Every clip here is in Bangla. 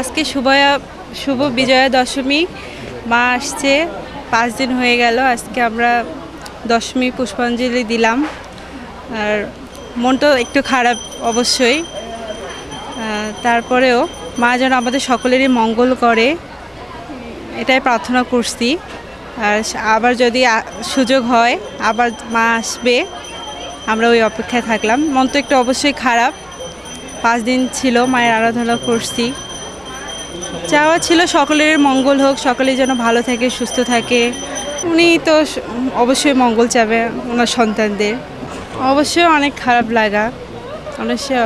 আজকে শুভ বিজয়া দশমী, মা আসছে, 5 দিন হয়ে গেল। আজকে আমরা দশমী পুষ্পাঞ্জলি দিলাম। আর মনটা একটু খারাপ অবশ্যই, তারপরেও মা যেন আমাদের সকলেরই মঙ্গল করে এটাই প্রার্থনা করছি। আর আবার যদি সুযোগ হয় আবার মা আসবে, আমরা ওই অপেক্ষায় থাকলাম। মন তো একটু অবশ্যই খারাপ, 5 দিন ছিল মায়ের আরাধনা করছি। চাওয়া ছিল সকলের মঙ্গল হোক, সকলেই যেন ভালো থাকে, সুস্থ থাকে। উনি তো অবশ্যই মঙ্গল চাবে ওনার সন্তানদের। অবশ্যই অনেক খারাপ লাগা, অবশ্যই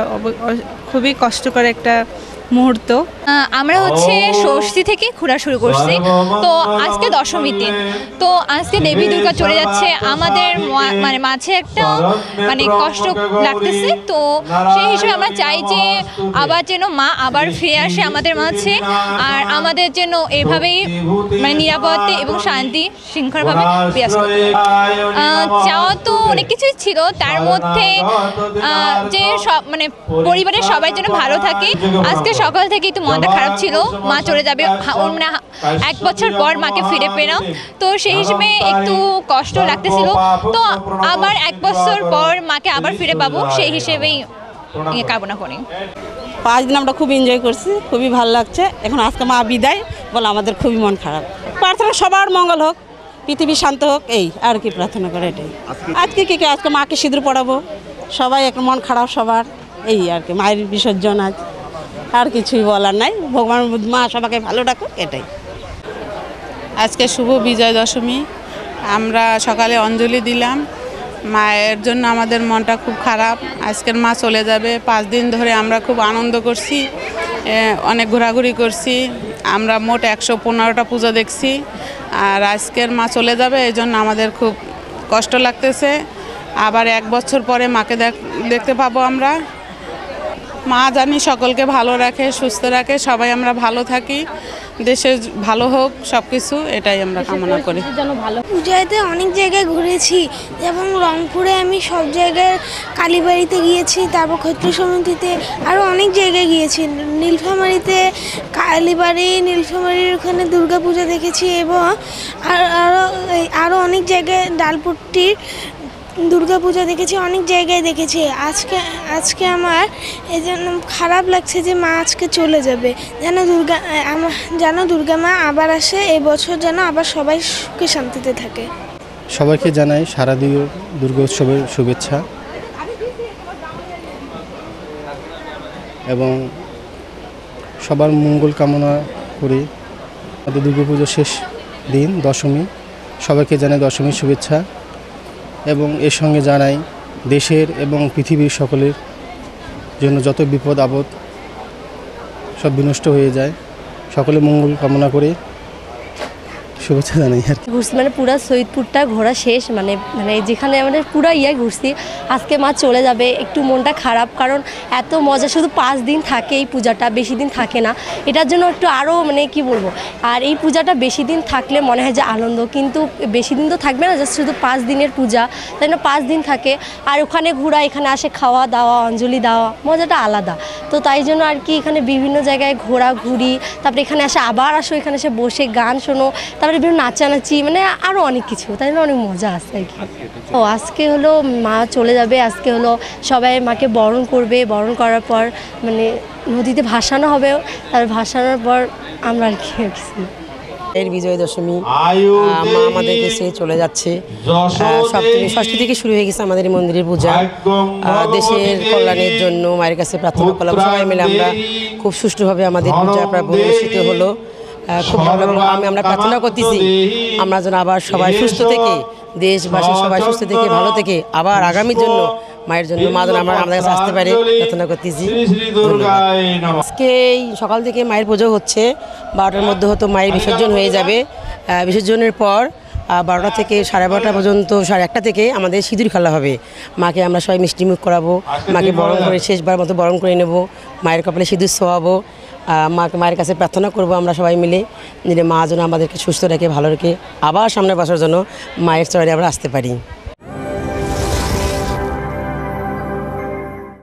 খুবই কষ্টকর একটা মুহূর্ত। আমরা ষষ্ঠী থেকে ঘোরা শুরু করছি, তো আজকে দশমীর দিন। তো আজকে দেবী দুর্গা চলে যাচ্ছে, আমাদের মাঝে একটা কষ্ট লাগতেছে। তো সেই হিসেবে আমরা চাই যে আবার যেন মা আবার ফিরে আসে আমাদের মাঝে, আর আমাদের যেন এভাবেই নিরাপদে এবং শান্তি শৃঙ্খলাভাবে বিরাজ করতে। চাওয়া তো অনেক কিছুই ছিল, তার মধ্যে যে সব পরিবারের সবাই যেন ভালো থাকে। আজকে সকাল থেকে একটু মনটা খারাপ ছিল, মা চলে যাবে, 1 বছর পর মাকে ফিরে পেলাম। তো সেই হিসেবে একটু কষ্ট লাগতেছিল। তো আবার 1 বছর পর মাকে আবার ফিরে পাবো, সেই হিসেবেই কামনা করি। 5 দিন আমরা খুব এনজয় করছি, খুবই ভালো লাগছে। এখন আজকে মা বিদায় বলে আমাদের খুবই মন খারাপ। প্রার্থনা সবার মঙ্গল হোক, পৃথিবী শান্ত হোক, এই আর কি প্রার্থনা করে এটাই। আজকে মাকে সিঁদুর পড়াবো, সবাই এখন মন খারাপ সবার, এই আর কি। মায়ের বিসর্জন আজ, আর কিছুই বলার নাই। ভগবান মা সবাইকে ভালো রাখুক, এটাই। আজকে শুভ বিজয়া দশমী, আমরা সকালে অঞ্জলি দিলাম। মায়ের জন্য আমাদের মনটা খুব খারাপ। আজকের মা চলে যাবে। 5 দিন ধরে আমরা খুব আনন্দ করছি, অনেক ঘোরাঘুরি করছি। আমরা মোট 115টা পূজা দেখছি। আর আজকের মা চলে যাবে, এই জন্য আমাদের খুব কষ্ট লাগতেছে। আবার 1 বছর পরে মাকে দেখতে পাবো আমরা। মা জানি সকলকে ভালো রাখে, সুস্থ রাখে, সবাই আমরা ভালো থাকি, দেশে ভালো হোক সব কিছু, এটাই আমরা কামনা করি। পূজাতে অনেক জায়গায় ঘুরেছি, যেমন রংপুরে আমি সব জায়গায়, কালীবাড়িতে গিয়েছি, তারপর ক্ষত্র সমিতিতে, আরও অনেক জায়গায় গিয়েছি। নীলফামারীতে নীলফামারীর ওখানে দুর্গা পূজা দেখেছি, এবং আরও অনেক জায়গায় ডালপট্টির দুর্গা পূজা দেখেছি, অনেক জায়গায় দেখেছি। আজকে আমার এই জন্য খারাপ লাগছে যে মা আজকে চলে যাবে। যেন দুর্গা মা আবার আসে, এবছর যেন আবার সবাই সুখে শান্তিতে থাকে। সবাইকে জানাই শারদীয় দুর্গা উৎসবের শুভেচ্ছা, এবং সবার মঙ্গল কামনা করি। আমাদের দুর্গাপুজোর শেষ দিন দশমী, সবাইকে জানাই দশমীর শুভেচ্ছা, এবং এর সঙ্গে জানাই দেশের এবং পৃথিবীর সকলের জন্য যত বিপদ আপদ সব বিনষ্ট হয়ে যায়, সকলে মঙ্গল কামনা করে শুভেচ্ছা জানাই। আর ঘুরছি পুরা সৈয়দপুরটা ঘোরা শেষ, যেখানে আমাদের পুরা ঘুরছি। আজকে মা চলে যাবে, একটু মনটা খারাপ, কারণ এত মজা। শুধু 5 দিন থাকে এই পূজাটা, বেশি দিন থাকে না। এটার জন্য একটু আরও কি বলবো, আর এই পূজাটা বেশি দিন থাকলে মনে হয় যে আনন্দ, কিন্তু বেশি দিন তো থাকবে না, জাস্ট শুধু 5 দিনের পূজা, তাই না? 5 দিন থাকে, আর ওখানে ঘোরা, এখানে আসে খাওয়া দাওয়া, অঞ্জলি দেওয়া, মজাটা আলাদা। তো তাই জন্য আর কি এখানে বিভিন্ন জায়গায় ঘোরাঘুরি, তারপরে এখানে আসো, এখানে এসে বসে গান শোনো, তারপরে বিভিন্ন নাচানাচি, আরও অনেক কিছু, তাই জন্য অনেক মজা আসছে আর কি। আজকে হলো মা চলে যাবে, আজকে হলো সবাই মাকে বরণ করবে, বরণ করার পর নদীতে ভাসানো হবে, তার ভাসানোর পর আমরা আর কি এর বিজয়া দশমী, মা আমাদেরকে সে চলে যাচ্ছে। ষষ্ঠী থেকে শুরু হয়ে গেছে আমাদের মন্দিরের পূজা। দেশের কল্যাণের জন্য মায়ের কাছে প্রার্থনা করলাম, সবাই মিলে আমরা খুব সুষ্ঠুভাবে আমাদের পূজা অনুষ্ঠিত হলো। খুব ভালো আমরা প্রার্থনা করতেছি আমরা যেন আবার সবাই সুস্থ থেকে, দেশবাসী সবাই সুস্থ থেকে, ভালো থেকে, আবার আগামীর জন্য মায়ের জন্য মা যেন আমাদের কাছে আসতে পারে, প্রার্থনা করতেছি। আজকে সকাল থেকে মায়ের পুজো হচ্ছে, 12টার মধ্যে হয়তো মায়ের বিসর্জন হয়ে যাবে। বিসর্জনের পর 12টা থেকে 12:30 পর্যন্ত, 1:30 থেকে আমাদের সিঁদুর খেলা হবে। মাকে আমরা সবাই মিষ্টিমুখ করাবো, মাকে বরণ করে শেষবার মতো বরণ করে নেব, মায়ের কপালে সিঁদুর ছোঁয়াবো, মায়ের কাছে প্রার্থনা করব আমরা সবাই মিলে, মা যেন আমাদেরকে সুস্থ রেখে, ভালো রেখে, আবার সামনের বছর জন্য মায়ের চরণে আমরা আসতে পারি।